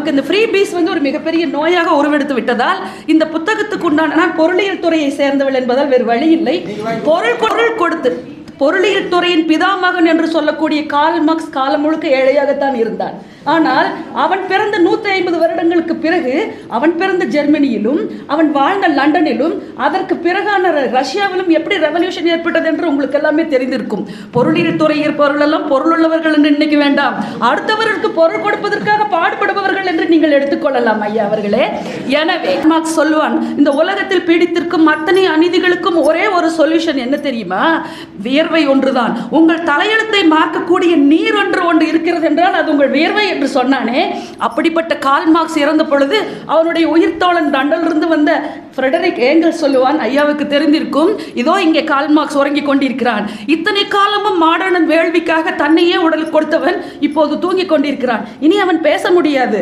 நமக்கு இந்த free piece வந்து ஒரு மிகப்பெரிய நோயாக உருவெடுத்து விட்டதால் இந்த புத்தகத்துக்கு உண்டான, நான் பொருளியல் துறையை சேர்ந்தவள் என்பதால் வேறு வழி இல்லை, பொருள் கொடுத்து பொருளியல் துறையின் பிதாமகன் என்று சொல்லக்கூடிய கார்ல் மார்க்ஸ் காலம் முழுக்க ஏழையாகத்தான் இருந்தான். ஆனால் அவன் பிறந்த 150 வருடங்களுக்கு பிறகு அவன் பிறந்த ஜெர்மனியிலும் அவன் வாழ்ந்த லண்டனிலும் அதற்கு பிறகான ரஷ்யாவிலும் எப்படி ரெவல்யூஷன் ஏற்பட்டது என்று உங்களுக்கு எல்லாமே தெரிந்திருக்கும். பொருளியல் துறை இருப்பவர்கள் எல்லாம் பொருளுள்ளவர்கள் என்று நினைக்க வேண்டாம், அடுத்தவர்களுக்கு பொருள் கொடுப்பதற்காக பாடுபடுபவர்கள் என்று நீங்கள் எடுத்துக்கொள்ளலாம் ஐயா அவர்களே. எனவே மார்க்ஸ் சொல்லுவான், இந்த உலகத்தில் பீடித்திருக்கும் அத்தனை அநீதிகளுக்கும் ஒரே ஒரு சொல்யூஷன் என்ன தெரியுமா? வியர்வை ஒன்றுதான். உங்கள் தலையெழுத்தை மாற்றக்கூடிய நீர் ஒன்று இருக்கிறது என்றால் அது உங்கள் வியர்வை என்று சொன்னானே. அப்படிப்பட்ட கார்ல் மார்க்ஸ் இறந்த பொழுது அவனுடைய உயிர்த்தோழன் லண்டனிலிருந்து வந்த ஃப்ரெடரிக் ஏங்கல்ஸ் சொல்லுவான், ஐயாவுக்கு தெரிந்திருக்கும், இதோ இங்கே கார்ல் மார்க்ஸ் உறங்கிக் கொண்டிருக்கிறான். இத்தனை காலமும் மாடர்ன் வேள்விக்காக தன்னையே உடல் கொடுத்தவன் இப்போது தூங்கிக் கொண்டிருக்கிறான். இனி அவன் பேச முடியாது.